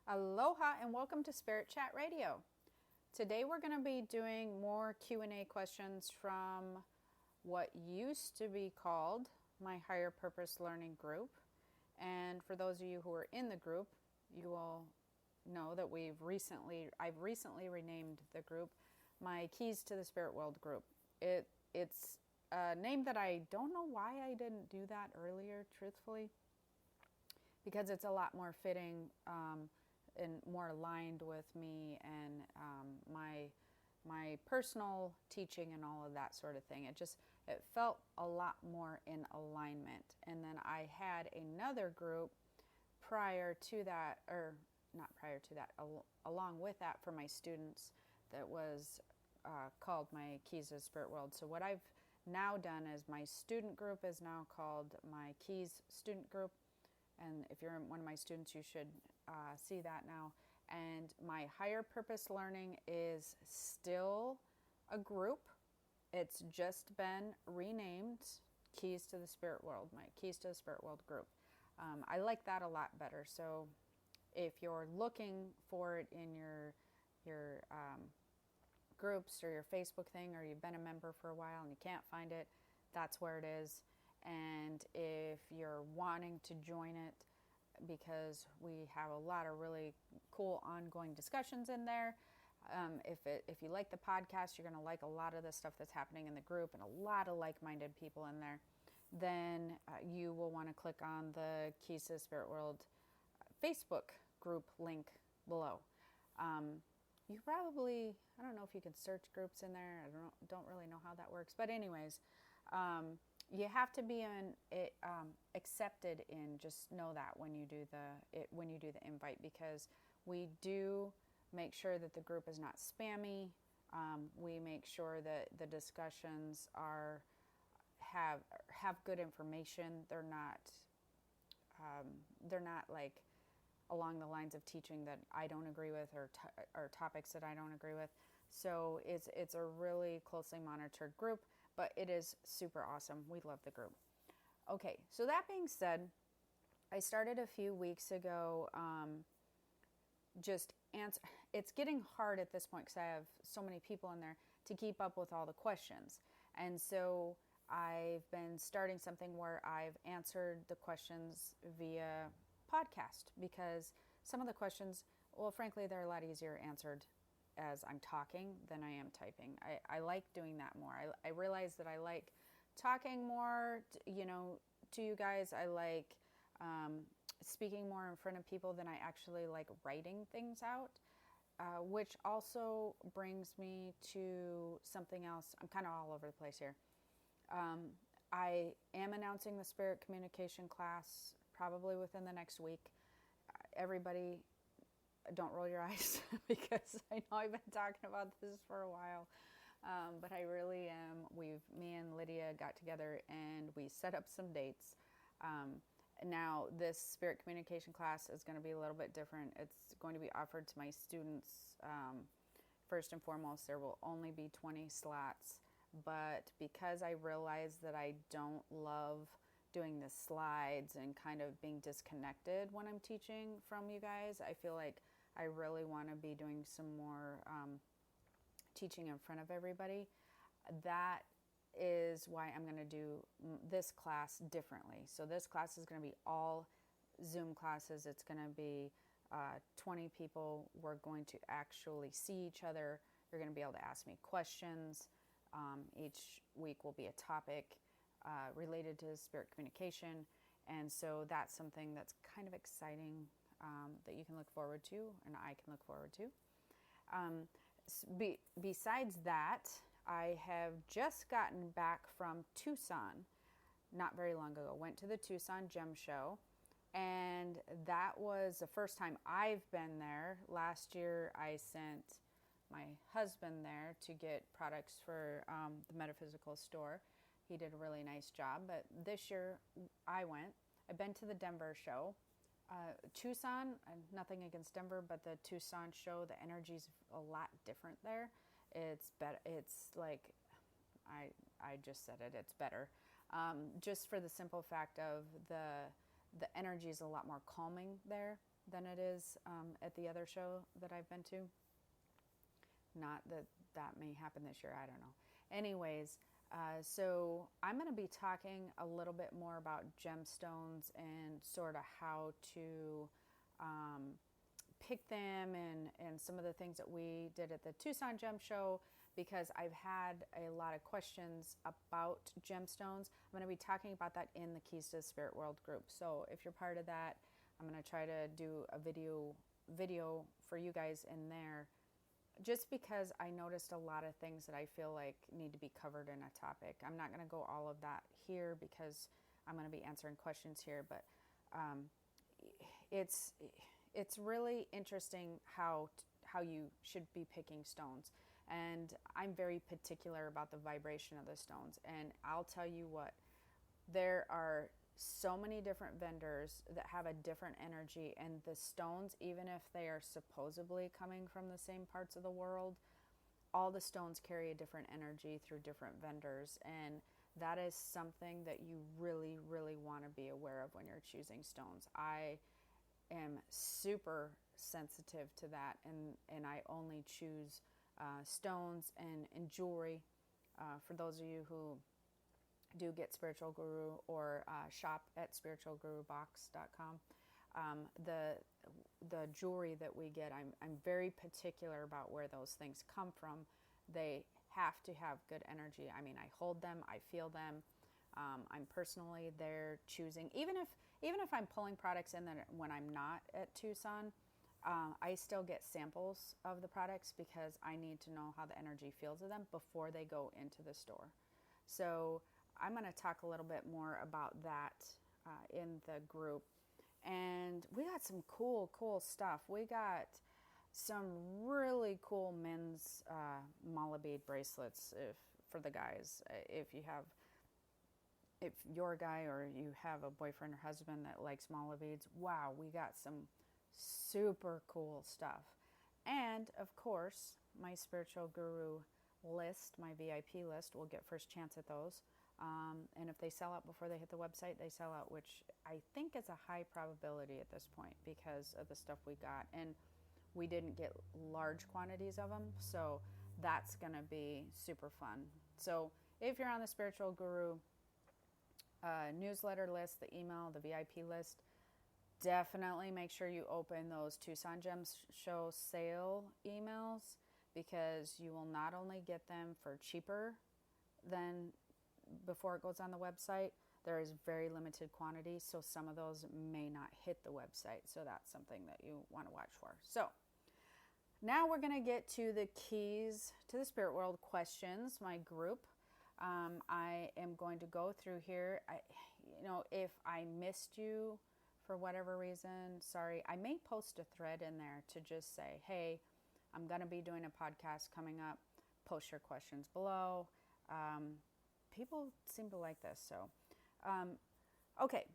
Aloha and welcome to Spirit Chat Radio. Today we're going to be doing more Q&A questions from what used to be called my Higher Purpose Learning Group. And for those of you who are in the group, you will know that I've recently renamed the group my Keys to the Spirit World group. It's a name that I don't know why I didn't do that earlier, truthfully, because it's a lot more fitting and more aligned with me and my personal teaching and all of that sort of thing. It felt a lot more in alignment. And then I had another group prior to that, or not prior to that, along with that for my students that was called my Keys to the Spirit World. So what I've now done is my student group is now called my Keys Student Group. And if you're one of my students, you should see that now. And my Higher Purpose Learning is still a group. It's just been renamed Keys to the Spirit World, my Keys to the Spirit World group. I like that a lot better. So if you're looking for it in your groups or your Facebook thing, or you've been a member for a while and you can't find it, that's where it is. And if you're wanting to join it, because we have a lot of really cool ongoing discussions in there, if you like the podcast, you're going to like a lot of the stuff that's happening in the group and a lot of like-minded people in there, then you will want to click on the Keys to the Spirit World Facebook group link below. You probably, I don't know if you can search groups in there. I don't really know how that works. But anyways, you have to be accepted in. Just know that when you do the invite, because we do make sure that the group is not spammy. We make sure that the discussions have good information. They're not like along the lines of teaching that I don't agree with, or topics that I don't agree with. So it's a really closely monitored group, but it is super awesome. We love the group. Okay, so that being said, I started a few weeks ago. It's getting hard at this point because I have so many people in there to keep up with all the questions. And so I've been starting something where I've answered the questions via podcast, because some of the questions, well, frankly, they're a lot easier answered as I'm talking than I am typing. I like doing that more. I realize that I like talking more, to you guys. I like speaking more in front of people than I actually like writing things out, which also brings me to something else. I'm kind of all over the place here. I am announcing the Spirit Communication class probably within the next week. Everybody, don't roll your eyes because I know I've been talking about this for a while, but I really am. Me and Lydia got together and we set up some dates. Now, this Spirit Communication class is going to be a little bit different. It's going to be offered to my students. First and foremost, there will only be 20 slots, but because I realize that I don't love doing the slides and kind of being disconnected when I'm teaching from you guys, I feel like I really want to be doing some more teaching in front of everybody. That is why I'm going to do this class differently. So this class is going to be all Zoom classes. It's going to be 20 people. We're going to actually see each other. You're going to be able to ask me questions. Each week will be a topic related to spirit communication. And so that's something that's kind of exciting, that you can look forward to, and I can look forward to. Besides that, I have just gotten back from Tucson not very long ago. Went to the Tucson Gem Show, and that was the first time I've been there. Last year I sent my husband there to get products for the metaphysical store. He did a really nice job, but this year I went. I've been to the Denver show. Tucson, nothing against Denver, but the Tucson show, the energy's a lot different there. It's better. It's like, I just said it, it's better. Just for the simple fact of the energy is a lot more calming there. than it is at the other show that I've been to. Not that that may happen this year, I don't know. Anyways, so I'm going to be talking a little bit more about gemstones and sort of how to pick them and some of the things that we did at the Tucson Gem Show, because I've had a lot of questions about gemstones. I'm going to be talking about that in the Keys to the Spirit World group. So if you're part of that, I'm going to try to do a video for you guys in there, just because I noticed a lot of things that I feel like need to be covered in a topic. I'm not going to go all of that here because I'm going to be answering questions here, but it's really interesting how you should be picking stones. And I'm very particular about the vibration of the stones. And I'll tell you what, there are so many different vendors that have a different energy, and the stones, even if they are supposedly coming from the same parts of the world, all the stones carry a different energy through different vendors. And that is something that you really, really want to be aware of when you're choosing stones. I am super sensitive to that, and I only choose stones and jewelry. For those of you who do get Spiritual Guru or shop at spiritualgurubox.com, the jewelry that we get, I'm very particular about where those things come from. They have to have good energy. I mean, I hold them, I feel them. I'm personally there choosing, even if I'm pulling products in that when I'm not at Tucson, I still get samples of the products because I need to know how the energy feels of them before they go into the store. So I'm going to talk a little bit more about that in the group. And we got some cool stuff. We got some really cool men's mala bead bracelets for the guys. If you're a guy or you have a boyfriend or husband that likes mala beads, wow, we got some super cool stuff. And of course, my Spiritual Guru list, my VIP list, will get first chance at those. And if they sell out before they hit the website, they sell out, which I think is a high probability at this point because of the stuff we got. And we didn't get large quantities of them, so that's going to be super fun. So if you're on the Spiritual Guru newsletter list, the email, the VIP list, definitely make sure you open those Tucson Gems Show sale emails, because you will not only get them for cheaper than before it goes on the website, there is very limited quantity, so some of those may not hit the website. So that's something that you want to watch for. So now we're going to get to the Keys to the Spirit World questions, my group. I am going to go through here. If I missed you for whatever reason, sorry. I may post a thread in there to just say, hey, I'm going to be doing a podcast coming up. Post your questions below. People seem to like this. So, okay.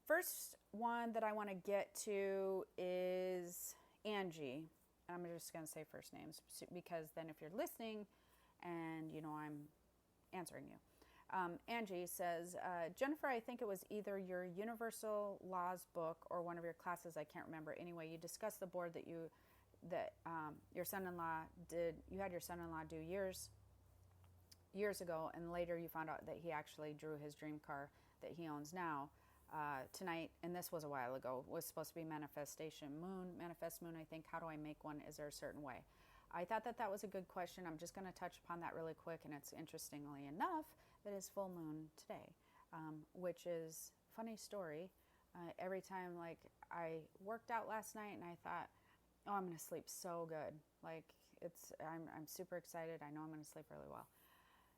First one that I want to get to is Angie. I'm just going to say first names because then if you're listening and I'm answering you. Angie says, Jennifer, I think it was either your Universal Laws book or one of your classes. I can't remember. Anyway, you discussed the board that your son-in-law did. You had your son-in-law do years ago, and later you found out that he actually drew his dream car that he owns now. Tonight, and this was a while ago, was supposed to be Manifest Moon, I think. How do I make one? Is there a certain way? I thought that was a good question. I'm just going to touch upon that really quick, and it's interestingly enough that it's full moon today, which is funny story. Every time, like, I worked out last night and I thought, oh, I'm going to sleep so good. Like, I'm super excited. I know I'm going to sleep really well.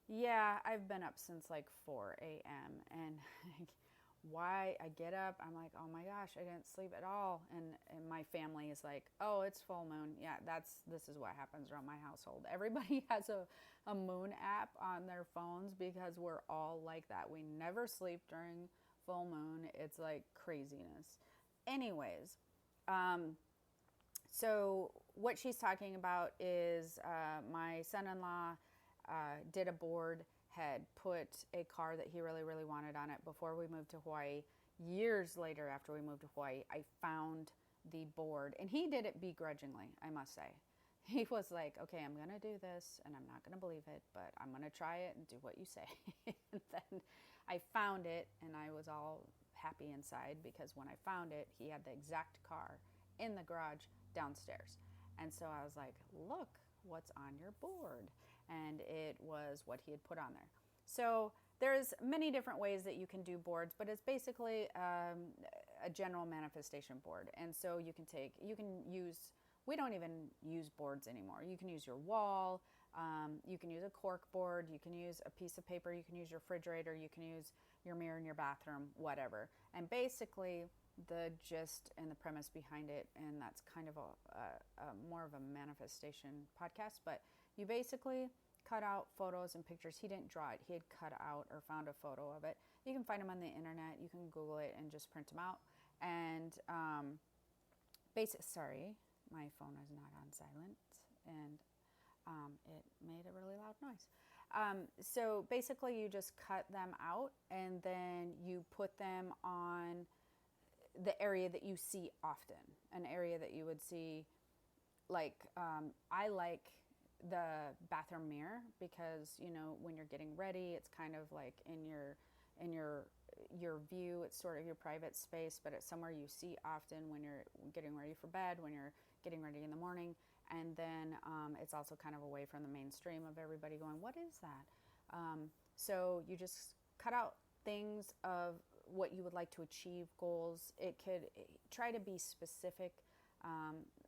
Yeah, I've been up since like 4 a.m. and why I get up, I'm like, oh my gosh, I didn't sleep at all. And my family is like, oh, it's full moon. Yeah, this is what happens around my household. Everybody has a moon app on their phones because we're all like that. We never sleep during full moon. It's like craziness. Anyways, so what she's talking about is my son-in-law did a board, had put a car that he really, really wanted on it before we moved to Hawaii. Years later, after we moved to Hawaii, I found the board. And he did it begrudgingly, I must say. He was like, okay, I'm going to do this and I'm not going to believe it, but I'm going to try it and do what you say. And then I found it and I was all happy inside because when I found it, he had the exact car in the garage downstairs. And so I was like, look, what's on your board? And it was what he had put on there. So there's many different ways that you can do boards, but it's basically a general manifestation board. And so you can use, we don't even use boards anymore. You can use your wall, you can use a cork board, you can use a piece of paper, you can use your refrigerator, you can use your mirror in your bathroom, whatever. And basically the gist and the premise behind it, and that's kind of a more of a manifestation podcast, but you basically cut out photos and pictures. He didn't draw it. He had cut out or found a photo of it. You can find them on the internet. You can Google it and just print them out. And sorry, my phone is not on silent, and it made a really loud noise. So basically you just cut them out and then you put them on the area that you see often, an area that you would see, like, I like the bathroom mirror because, you know, when you're getting ready, it's kind of like in your view, it's sort of your private space, but it's somewhere you see often when you're getting ready for bed, when you're getting ready in the morning. And then it's also kind of away from the mainstream of everybody going, what is that? So you just cut out things of what you would like to achieve, goals. It could try to be specific,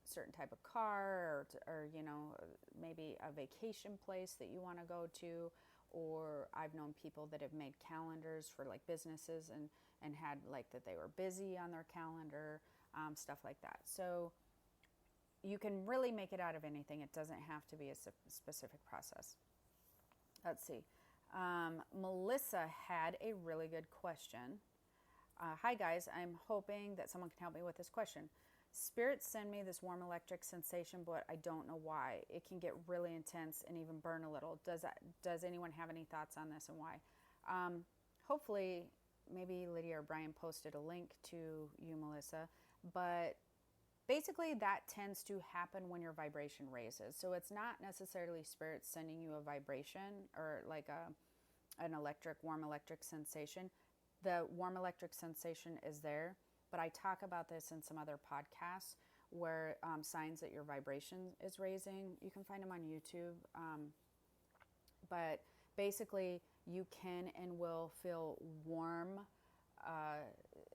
certain type of car or you know, maybe a vacation place that you want to go to. Or I've known people that have made calendars for like businesses and had like that they were busy on their calendar, stuff like that. So you can really make it out of anything. It doesn't have to be a specific process. Let's see. Melissa had a really good question. Hi guys, I'm hoping that someone can help me with this question. Spirits send me this warm electric sensation, but I don't know why. It can get really intense and even burn a little. Does anyone have any thoughts on this and why? Hopefully, maybe Lydia or Brian posted a link to you, Melissa, but basically that tends to happen when your vibration raises. So it's not necessarily spirits sending you a vibration or like an warm electric sensation. The warm electric sensation is there, but I talk about this in some other podcasts where signs that your vibration is raising. You can find them on YouTube. But basically, you can and will feel warm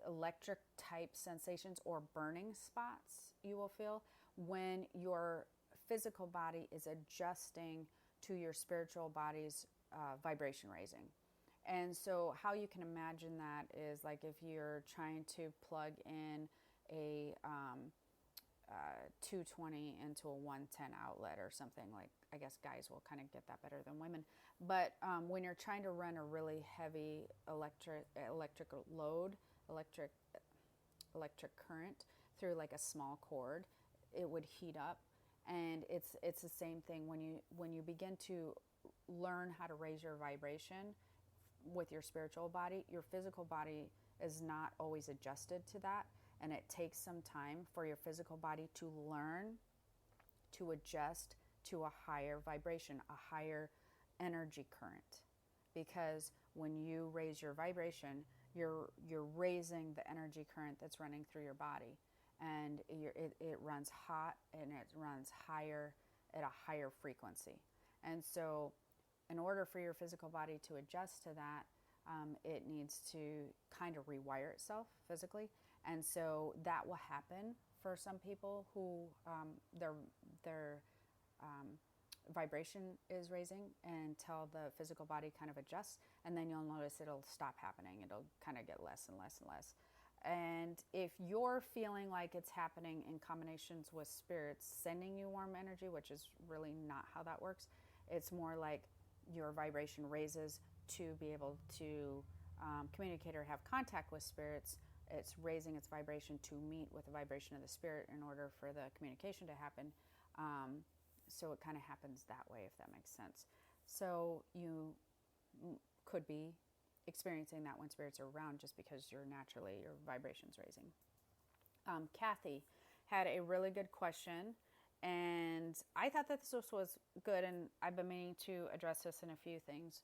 electric type sensations or burning spots you will feel when your physical body is adjusting to your spiritual body's vibration raising. And so how you can imagine that is like if you're trying to plug in a 220 into a 110 outlet or something, like, I guess guys will kind of get that better than women. But when you're trying to run a really heavy electric current through like a small cord, it would heat up. And it's the same thing when you begin to learn how to raise your vibration with your spiritual body. Your physical body is not always adjusted to that, and it takes some time for your physical body to learn to adjust to a higher vibration, a higher energy current. Because when you raise your vibration, you're raising the energy current that's running through your body, and it runs hot and it runs higher at a higher frequency. And so in order for your physical body to adjust to that, it needs to kind of rewire itself physically. And so that will happen for some people who their vibration is raising until the physical body kind of adjusts. And then you'll notice it'll stop happening. It'll kind of get less and less and less. And if you're feeling like it's happening in combinations with spirits sending you warm energy, which is really not how that works, it's more like your vibration raises to be able to communicate or have contact with spirits. It's raising its vibration to meet with the vibration of the spirit in order for the communication to happen. So it kind of happens that way, if that makes sense. So you could be experiencing that when spirits are around just because your vibration's raising. Kathy had a really good question, and I thought that this was good, and I've been meaning to address this in a few things,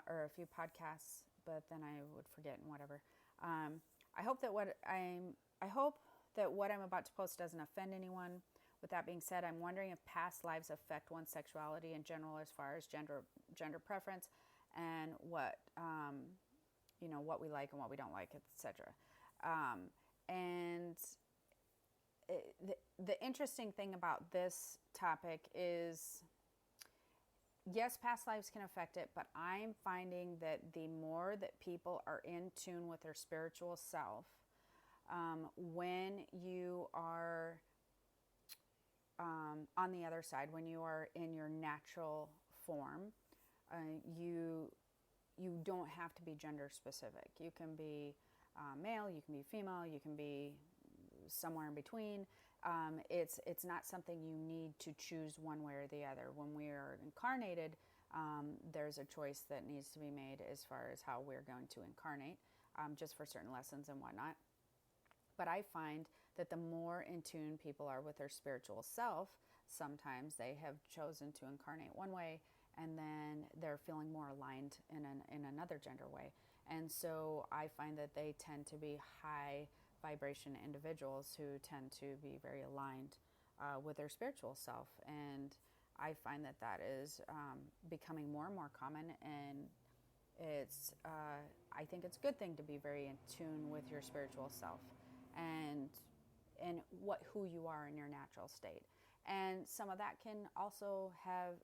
or a few podcasts, but then I would forget and whatever. Um, I hope that I hope that what I'm about to post doesn't offend anyone. With that being said, I'm wondering if past lives affect one's sexuality in general, as far as gender preference, and what we like and what we don't like, etc. And the interesting thing about this topic is, yes, past lives can affect it, but I'm finding that the more that people are in tune with their spiritual self, when you are on the other side, when you are in your natural form, you don't have to be gender specific. You can be male, you can be female, you can be somewhere in between. It's not something you need to choose one way or the other. When we are incarnated, there's a choice that needs to be made as far as how we're going to incarnate, just for certain lessons and whatnot. But I find that the more in tune people are with their spiritual self, sometimes they have chosen to incarnate one way, and then they're feeling more aligned in another gender way. And so I find that they tend to be high vibration individuals who tend to be very aligned with their spiritual self. And I find that that is becoming more and more common, and it's I think it's a good thing to be very in tune with your spiritual self and who you are in your natural state. And some of that can also have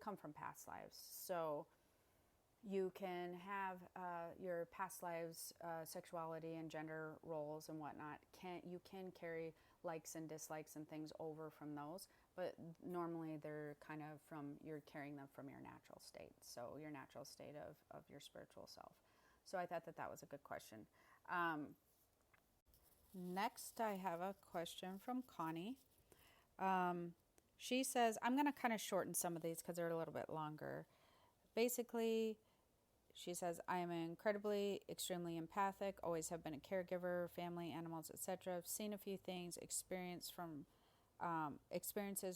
come from past lives. So you can have your past lives, sexuality and gender roles and whatnot. You can carry likes and dislikes and things over from those, but normally they're kind of you're carrying them from your natural state. So your natural state of your spiritual self. So I thought that that was a good question. Next, I have a question from Connie. She says, I'm going to kind of shorten some of these because they're a little bit longer. Basically, she says, I am incredibly, extremely empathic, always have been a caregiver, family, animals, etc. I've seen a few things, experiences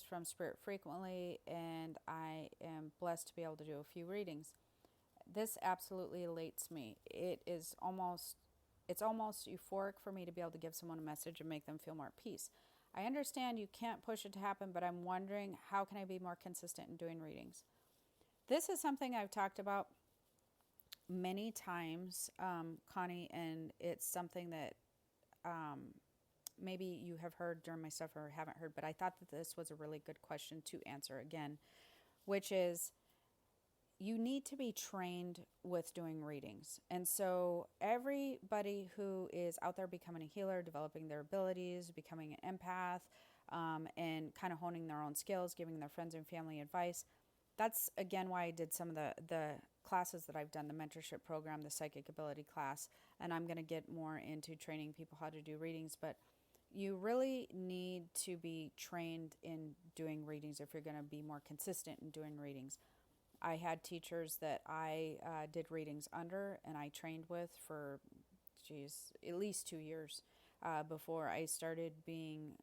from spirit frequently, and I am blessed to be able to do a few readings. This absolutely elates me. It's almost euphoric for me to be able to give someone a message and make them feel more at peace. I understand you can't push it to happen, but I'm wondering, how can I be more consistent in doing readings? This is something I've talked about many times, Connie, and it's something that maybe you have heard during my stuff or haven't heard, but I thought that this was a really good question to answer again, which is, you need to be trained with doing readings. And so everybody who is out there becoming a healer, developing their abilities, becoming an empath, and kind of honing their own skills, giving their friends and family advice, that's again why I did some of the classes that I've done, the mentorship program, the psychic ability class, and I'm going to get more into training people how to do readings. But you really need to be trained in doing readings if you're going to be more consistent in doing readings. I had teachers that I did readings under and I trained with for, at least 2 years before I started being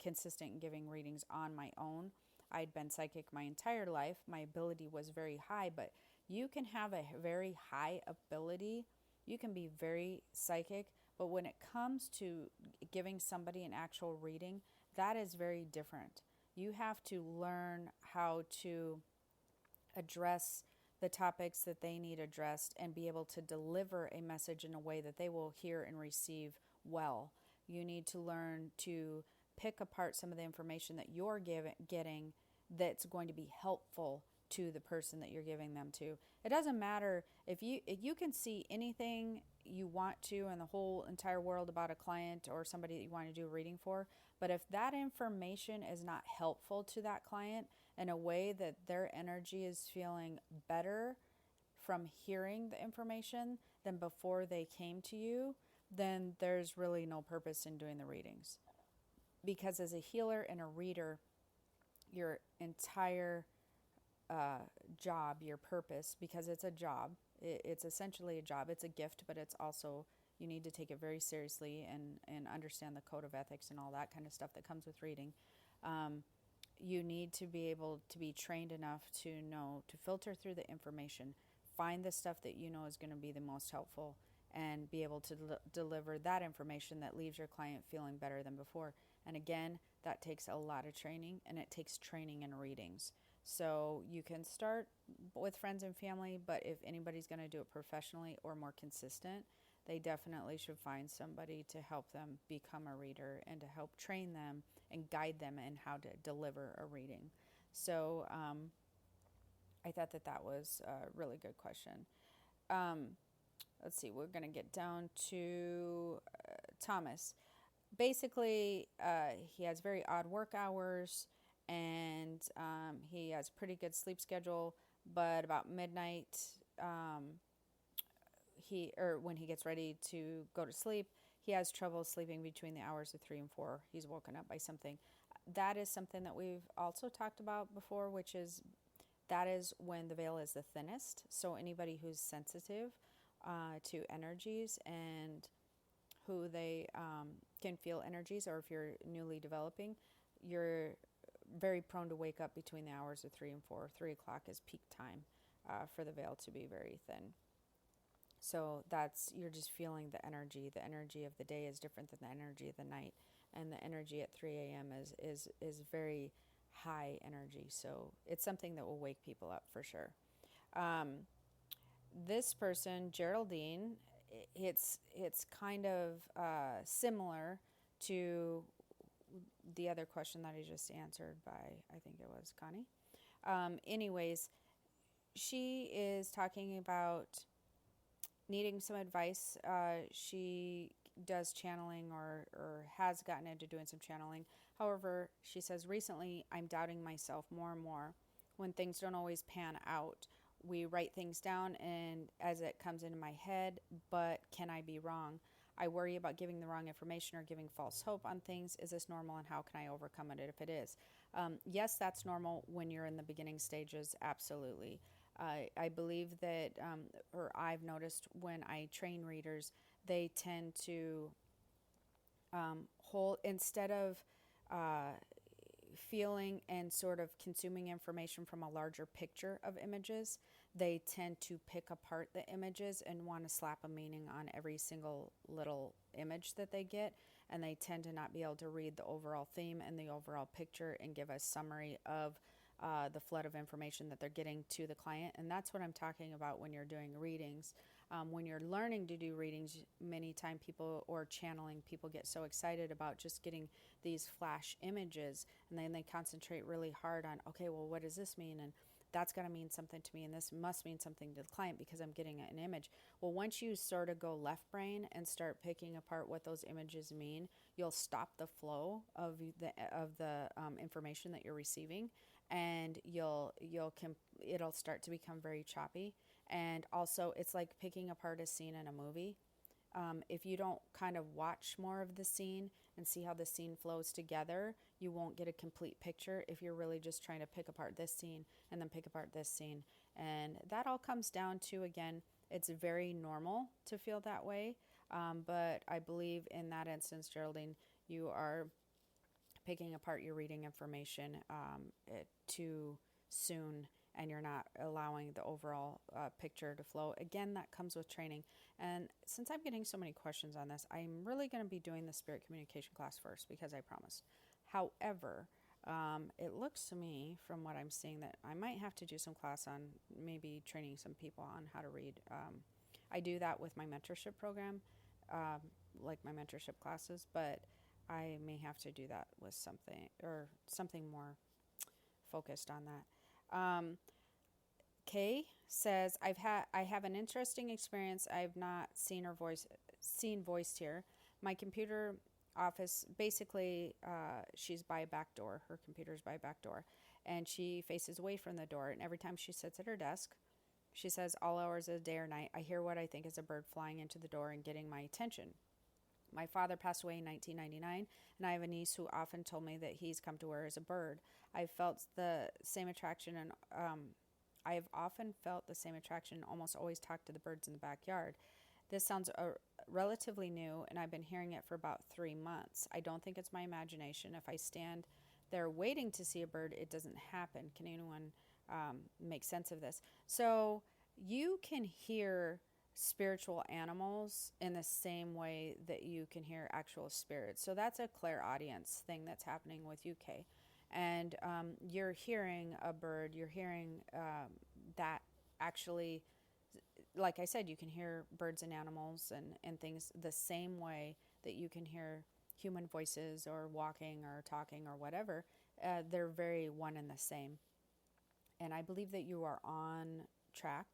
consistent in giving readings on my own. I'd been psychic my entire life. My ability was very high, but you can have a very high ability. You can be very psychic, but when it comes to giving somebody an actual reading, that is very different. You have to learn how to address the topics that they need addressed and be able to deliver a message in a way that they will hear and receive well. You need to learn to pick apart some of the information that you're getting that's going to be helpful to the person that you're giving them to. It doesn't matter if you can see anything you want to in the whole entire world about a client or somebody that you want to do a reading for, but if that information is not helpful to that client in a way that their energy is feeling better from hearing the information than before they came to you, then there's really no purpose in doing the readings. Because as a healer and a reader, your entire job, your purpose, because it's a job, it's essentially a job, it's a gift, but it's also you need to take it very seriously and understand the code of ethics and all that kind of stuff that comes with reading. You need to be able to be trained enough to know to filter through the information, find the stuff that you know is going to be the most helpful, and be able to deliver that information that leaves your client feeling better than before. And again, that takes a lot of training, and it takes training in readings. So you can start with friends and family, but if anybody's going to do it professionally or more consistent, they definitely should find somebody to help them become a reader and to help train them and guide them in how to deliver a reading. So I thought that was a really good question. Let's see, we're going to get down to Thomas. Basically, he has very odd work hours, and he has pretty good sleep schedule, but about midnight, when he gets ready to go to sleep, he has trouble sleeping between the hours of 3 and 4. He's woken up by something. That is something that we've also talked about before, which is that is when the veil is the thinnest. So anybody who's sensitive to energies and who they can feel energies, or if you're newly developing, you're very prone to wake up between the hours of 3 and 4. 3 o'clock is peak time for the veil to be very thin. So you're just feeling the energy. The energy of the day is different than the energy of the night. And the energy at 3 a.m. is very high energy. So it's something that will wake people up for sure. This person, Geraldine, it's kind of similar to the other question that I just answered by, I think it was Connie. Anyways, she is talking about needing some advice. She does channeling or has gotten into doing some channeling. However, she says, recently I'm doubting myself more and more when things don't always pan out. We write things down and as it comes into my head, but can I be wrong? I worry about giving the wrong information or giving false hope on things. Is this normal, and how can I overcome it if it is? Yes, that's normal when you're in the beginning stages, absolutely. I believe that, or I've noticed when I train readers, they tend to hold, instead of feeling and sort of consuming information from a larger picture of images, they tend to pick apart the images and want to slap a meaning on every single little image that they get, and they tend to not be able to read the overall theme and the overall picture and give a summary of the flood of information that they're getting to the client. And that's what I'm talking about when you're doing readings. When you're learning to do readings, many times people, or channeling, people get so excited about just getting these flash images, and then they concentrate really hard on, okay, well, what does this mean? And that's got to mean something to me, and this must mean something to the client because I'm getting an image. Well, once you sort of go left brain and start picking apart what those images mean, you'll stop the flow of the information that you're receiving, and it'll start to become very choppy. And also, it's like picking apart a scene in a movie. If you don't kind of watch more of the scene and see how the scene flows together, you won't get a complete picture if you're really just trying to pick apart this scene and then pick apart this scene. And that all comes down to, again, it's very normal to feel that way. But I believe in that instance, Geraldine, you are picking apart your reading information too soon, and you're not allowing the overall picture to flow. Again, that comes with training. And since I'm getting so many questions on this, I'm really going to be doing the spirit communication class first because I promised. However, it looks to me from what I'm seeing that I might have to do some class on maybe training some people on how to read. I do that with my mentorship program, like my mentorship classes, but I may have to do that with something more focused on that. Kay says, I have an interesting experience I've not seen voiced here. My computer office, basically, she's by a back door. Her computer's by a back door, and she faces away from the door. And every time she sits at her desk, she says, all hours of the day or night, I hear what I think is a bird flying into the door and getting my attention. My father passed away in 1999, and I have a niece who often told me that he's come to her as a bird. I've felt the same attraction, and I have often felt the same attraction and almost always talked to the birds in the backyard. This sounds relatively new, and I've been hearing it for about 3 months. I don't think it's my imagination. If I stand there waiting to see a bird, it doesn't happen. Can anyone make sense of this? So you can hear spiritual animals in the same way that you can hear actual spirits. So that's a clairaudience thing that's happening with UK. And you're hearing a bird, you're hearing that actually, like I said, you can hear birds and animals and things the same way that you can hear human voices or walking or talking or whatever. They're very one and the same. And I believe that you are on track.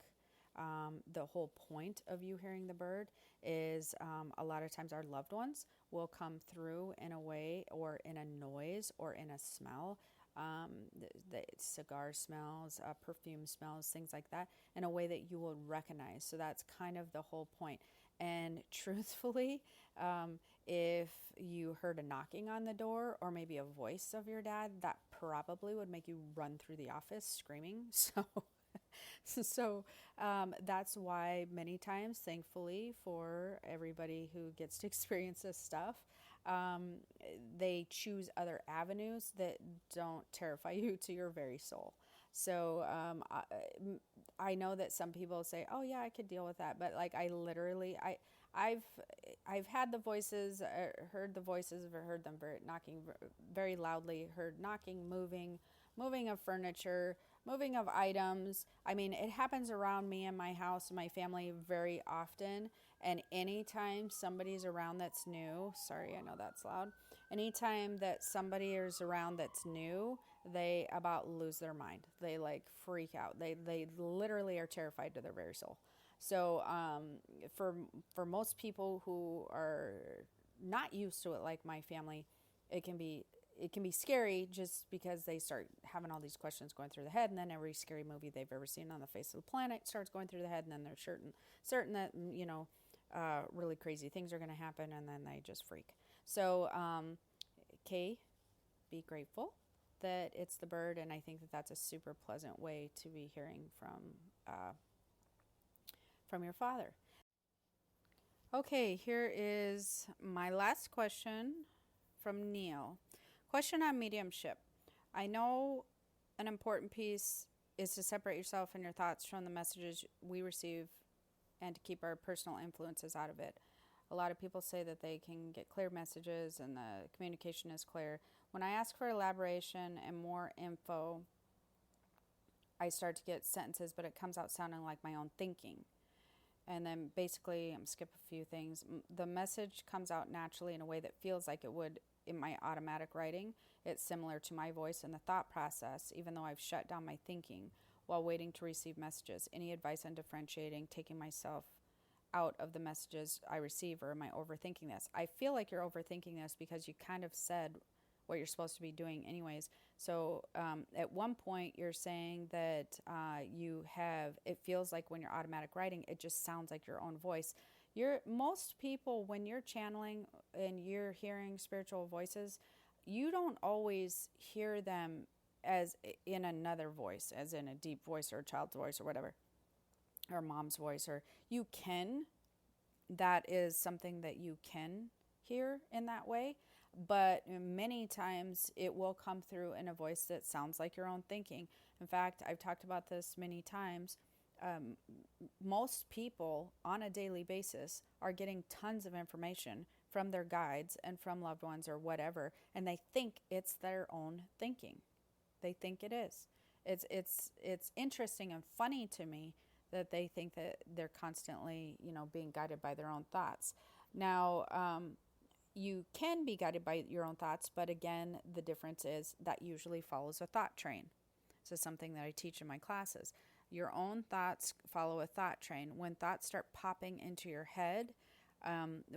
The whole point of you hearing the bird is a lot of times our loved ones will come through in a way or in a noise or in a smell. The cigar smells, perfume smells, things like that, in a way that you will recognize. So that's kind of the whole point. And truthfully, if you heard a knocking on the door or maybe a voice of your dad, that probably would make you run through the office screaming. So that's why many times, thankfully for everybody who gets to experience this stuff, they choose other avenues that don't terrify you to your very soul. So I know that some people say, "Oh yeah, I could deal with that," but like I literally, I've had the voices, heard the voices, or heard them knocking very loudly, heard knocking, moving of furniture, moving of items. I mean, it happens around me and my house and my family very often. And anytime somebody's around that's new, sorry, I know that's loud. Anytime that somebody is around that's new, they about lose their mind. They like freak out. They literally are terrified to their very soul. So for most people who are not used to it, like my family, it can be scary just because they start having all these questions going through the head, and then every scary movie they've ever seen on the face of the planet starts going through the head, and then they're certain that really crazy things are going to happen, and then they just freak. So Kay, be grateful that it's the bird, and I think that that's a super pleasant way to be hearing from your father. Okay, here is my last question from Neil. Question on mediumship. I know an important piece is to separate yourself and your thoughts from the messages we receive and to keep our personal influences out of it. A lot of people say that they can get clear messages and the communication is clear. When I ask for elaboration and more info, I start to get sentences, but it comes out sounding like my own thinking. And then basically, I'm skip a few things. The message comes out naturally in a way that feels like it would in my automatic writing. It's similar to my voice and the thought process, even though I've shut down my thinking while waiting to receive messages. Any advice on differentiating, taking myself out of the messages I receive, or am I overthinking this? I feel like you're overthinking this because you kind of said what you're supposed to be doing anyways. So at one point you're saying that it feels like when you're automatic writing, it just sounds like your own voice. Most people, when you're channeling and you're hearing spiritual voices, you don't always hear them as in another voice, as in a deep voice or a child's voice or whatever, or mom's voice, or you can. That is something that you can hear in that way. But many times it will come through in a voice that sounds like your own thinking. In fact, I've talked about this many times. Most people on a daily basis are getting tons of information from their guides and from loved ones or whatever, and they think it's their own thinking. They think it is. It's interesting and funny to me that they think that they're constantly, being guided by their own thoughts. Now, you can be guided by your own thoughts, but again, the difference is that usually follows a thought train. So something that I teach in my classes. Your own thoughts follow a thought train. When thoughts start popping into your head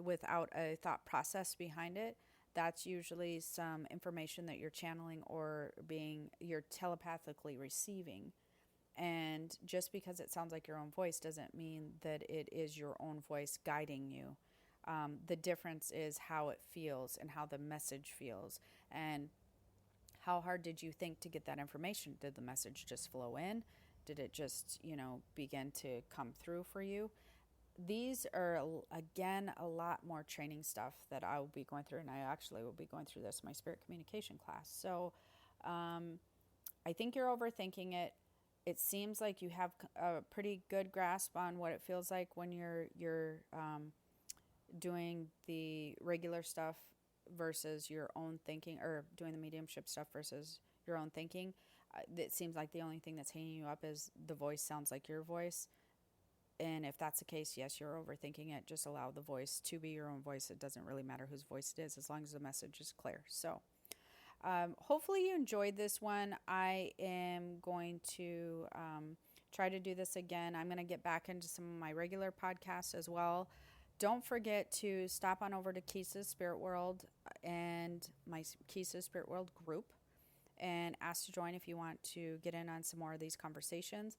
without a thought process behind it, that's usually some information that you're channeling or you're telepathically receiving. And just because it sounds like your own voice doesn't mean that it is your own voice guiding you. The difference is how it feels and how the message feels. And how hard did you think to get that information? Did the message just flow in? Did it just, begin to come through for you? these are, again, a lot more training stuff that I will be going through, and I actually will be going through this in my spirit communication class. So I think you're overthinking it. It seems like you have a pretty good grasp on what it feels like when you're doing the regular stuff versus your own thinking, or doing the mediumship stuff versus your own thinking. It seems like the only thing that's hanging you up is the voice sounds like your voice. And if that's the case, yes, you're overthinking it. Just allow the voice to be your own voice. It doesn't really matter whose voice it is, as long as the message is clear. So hopefully you enjoyed this one. I am going to try to do this again. I'm going to get back into some of my regular podcasts as well. Don't forget to stop on over to Kisa's Spirit World and my Kisa's Spirit World group and ask to join if you want to get in on some more of these conversations.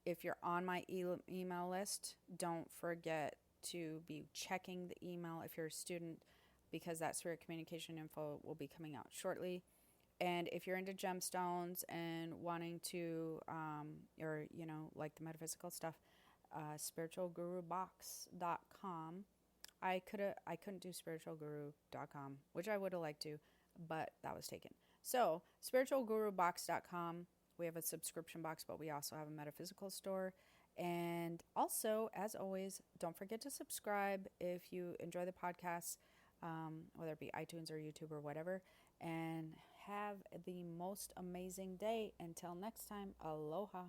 If you're on my email list, don't forget to be checking the email if you're a student, because that spirit communication info will be coming out shortly. And if you're into gemstones and wanting to, or, you know, like the metaphysical stuff, spiritualgurubox.com. I couldn't do spiritualguru.com, which I would have liked to, but that was taken. So spiritualgurubox.com. We have a subscription box, but we also have a metaphysical store. And also, as always, don't forget to subscribe if you enjoy the podcast, whether it be iTunes or YouTube or whatever. And have the most amazing day. Until next time, aloha.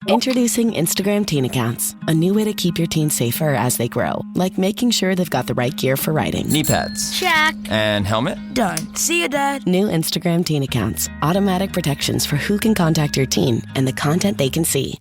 Introducing Instagram teen accounts, a new way to keep your teens safer as they grow, like making sure they've got the right gear for riding. Knee pads. Check. And helmet? Done. See you, Dad. New Instagram teen accounts, automatic protections for who can contact your teen and the content they can see.